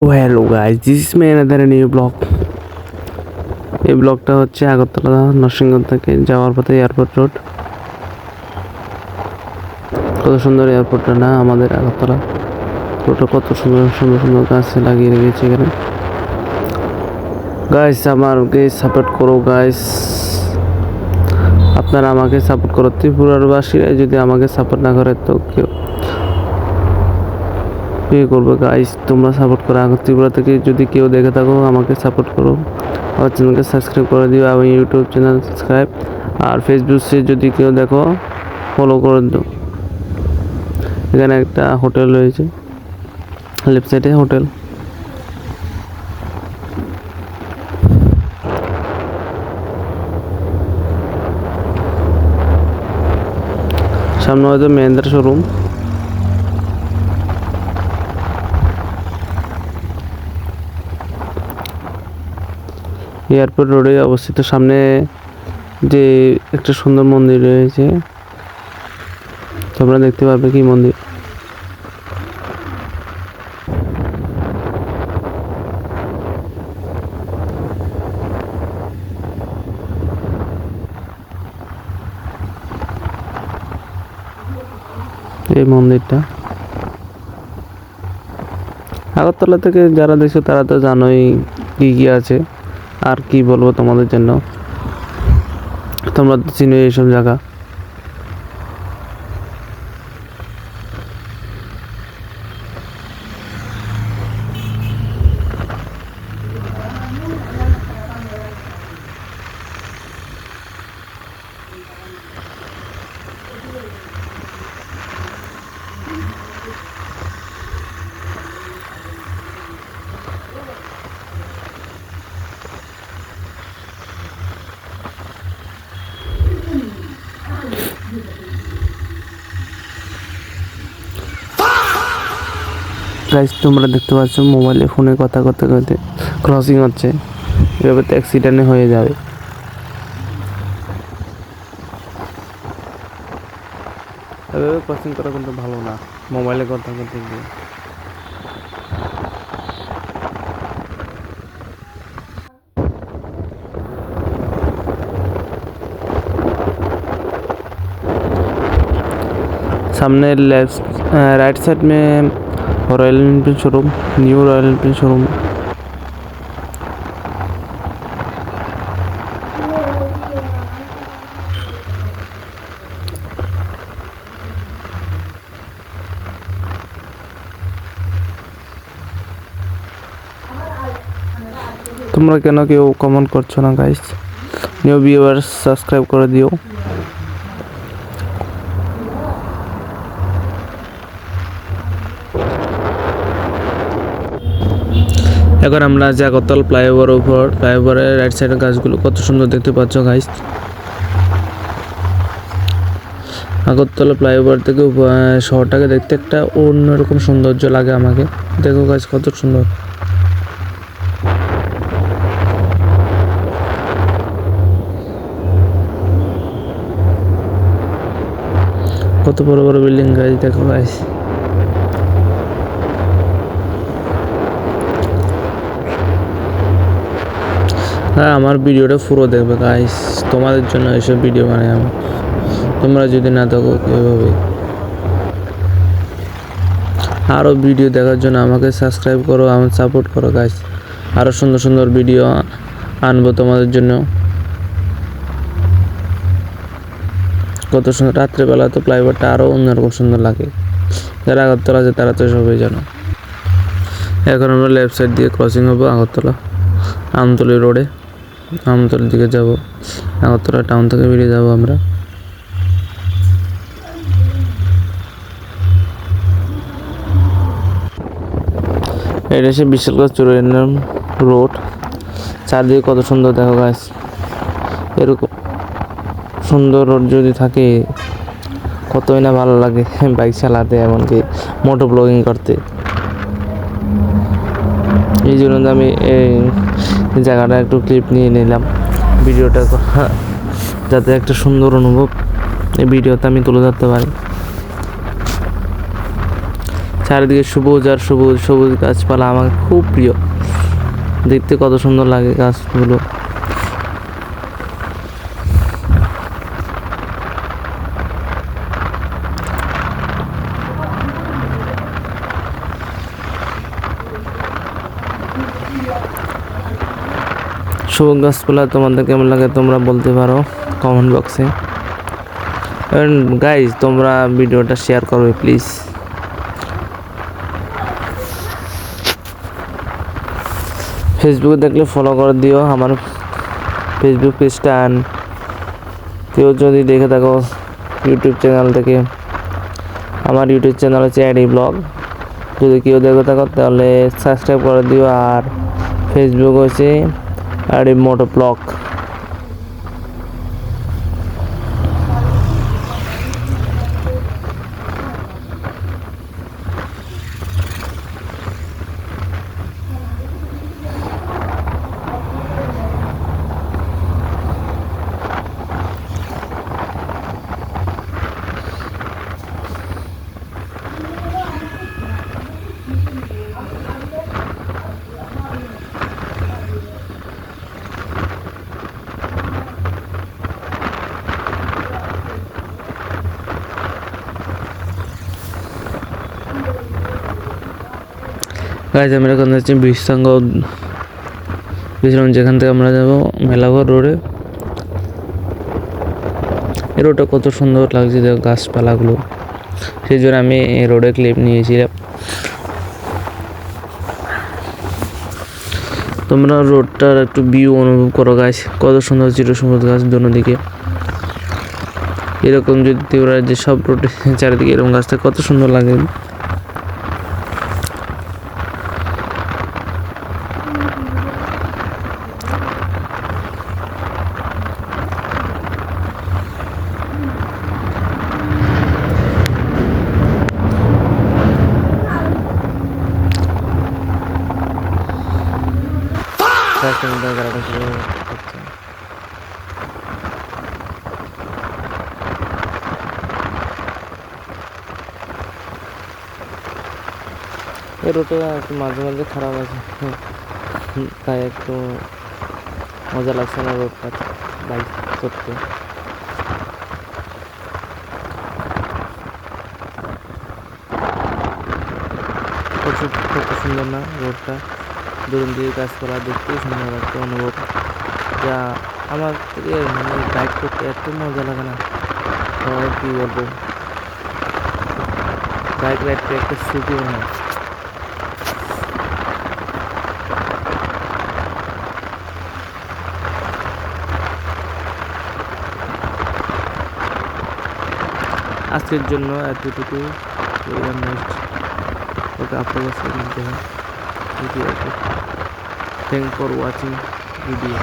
Hello guys, this is my another new blog. এই ব্লগটা হচ্ছে আগরতলা নরসিংগঞ্জ থেকে যাওয়ার পথে এয়ারপোর্ট রোড। কত সুন্দর এয়ারপোর্টটা না আমাদের আগরতলা রোডটা, কত সুন্দর সুন্দর সুন্দর গাছ লাগিয়ে রেখেছে এখানে। গাইস আমাকে সাপোর্ট করো গাইস, আপনারা আমাকে সাপোর্ট করো। ত্রিপুরার যদি আমাকে সাপোর্ট না করে তো কেউ করবে গাইস। তোমরা সাপোর্ট করো। ত্রিপুরা থেকে যদি কেউ দেখে থাকো আমাকে সাপোর্ট করো, আমার চ্যানেলকে সাবস্ক্রাইব করে দিও। আমি ইউটিউব চ্যানেল সাবস্ক্রাইব, আর ফেসবুকে যদি কেউ দেখো ফলো করে দিও। এখানে একটা হোটেল রয়েছে, লেফট সাইডে হোটেল। সামনে হয়তো মহেন্দ্রা শোরুম। এয়ারপোর্ট রোডে অবস্থিত। সামনে যে একটা সুন্দর মন্দির রয়েছে, তোমরা দেখতে পারবে কি মন্দির। এই মন্দিরটা আগরতলা থেকে যারা দেখছো তারা তো জানোই কি কি আছে, আর কি বলবো তোমাদের জন্য। তোমরা তো চিনো এইসব জায়গা। গাইস তোমরা দেখতে পাচ্ছ মোবাইলে ফোনে কথা করতে করতে ক্রসিং হচ্ছে, এভাবে তো অ্যাক্সিডেন্ট হয়ে যাবে। এভাবে ক্রসিং করা কিন্তু ভালো না, মোবাইলে কথা করতে গিয়ে। सामने लेफ्ट राइट साइड में royal Enfield showroom, new royal Enfield showroom. তোমরা কেন কেউ কমেন্ট করছো না গাইস? নিউ ভিউয়ার্স সাবস্ক্রাইব করে দিও। এখন আমরা আছি আগরতলা ফ্লাইওভারের উপর। ফ্লাইওভারের রাইট সাইডের গাছগুলো কত সুন্দর দেখতে পাচ্ছ গাইস। আগরতলা ফ্লাইওভার থেকে শহরটাকে দেখতে একটা অন্যরকম সৌন্দর্য লাগে আমাকে। দেখো গাইস কত সুন্দর। কত বড় বড় বিল্ডিং গাইস, দেখো গাইস। হ্যাঁ, আমার ভিডিওটা পুরো দেখবে গাইস, তোমাদের জন্য এইসব ভিডিও বানাই আমি। তোমরা যদি না থাকো কীভাবে? আরও ভিডিও দেখার জন্য আমাকে সাবস্ক্রাইব করো, আমার সাপোর্ট করো গাইস। আরও সুন্দর সুন্দর ভিডিও আনবো তোমাদের জন্য। কত সুন্দর রাত্রেবেলা তো ফ্লাইওভারটা আরও অন্যরকম সুন্দর লাগে। যারা আগরতলা আছে তারা তো সবাই জানো। এখন আমরা লেফট সাইড দিয়ে ক্রসিং হবো আগরতলা আমতলী রোডে। আমতলির দিকে যাব, আগরতলা টাউন থেকে বেরিয়ে যাব আমরা। এটা হচ্ছে বিশালগঞ্জ চুরাইনাম রোড। চারদিকে কত সুন্দর দেখো গাছ। এরকম সুন্দর রোড যদি থাকে কতই না ভালো লাগে বাইক চালাতে, এমনকি মোটো ব্লগিং করতে। এই জন্য আমি এই জায়গাটা একটু ক্লিপ নিয়ে নিলাম ভিডিওটা, যাতে একটা সুন্দর অনুভব এই ভিডিওতে আমি তুলে ধরতে পারি। চারিদিকে সবুজ আর সবুজ সবুজ গাছপালা আমার খুব প্রিয়, দেখতে কত সুন্দর লাগে গাছগুলো। সবুজ গাছপালা তোমাদের কেমন লাগে তোমরা বলতে পারো কমেন্ট বক্সে। গাইজ তোমরা ভিডিওটা শেয়ার করবে প্লিজ। ফেসবুকে দেখলে ফলো করে দিও আমার ফেসবুক পেজটা। কেউ যদি দেখে থাকো ইউটিউব চ্যানেল থেকে, আমার ইউটিউব চ্যানেল হচ্ছে অ্যাডি ব্লগ, যদি কেউ দেখে থাকো তাহলে সাবস্ক্রাইব করে দিও। আর ফেসবুক হচ্ছে অ্যাডি মোটো ব্লগ। গাইজ আমরা এখন যাচ্ছি বিশ্রাঙ্গ যেখান থেকে আমরা যাবো মেলাঘর রোডে। এই রোডটা কত সুন্দর লাগছে দেখো গাছপালাগুলো, সেই জন্য আমি এই রোডে ক্লিপ নিয়েছিলাম। তোমরা রোডটার একটু ভিউ অনুভব করো গাছ, কত সুন্দর চিরসবুজ গাছ দুদিকে। এরকম যদি তোমরা যে সব রোডে চারিদিকে এরকম গাছটা কত সুন্দর লাগে। এই রোডটা একটু মাঝে মাঝে খারাপ আছে, তাই একটু মজা লাগছে না রোডটা বাইক চড়তে। কত সুন্দর না রোডটা, দূরের দিকে গাছপালা দেখতেই সুন্দর একটা অনুভব, যা আমার থেকে মানে বাইক করতে এত মজা লাগে না কি বলবো। বাইক রাইডটা একটা স্মৃতি মনে হয়। আজকের জন্য এতটুকু, নেক্সট ওকে আপনার কাছে নিতে হয় video. Thank for watching video.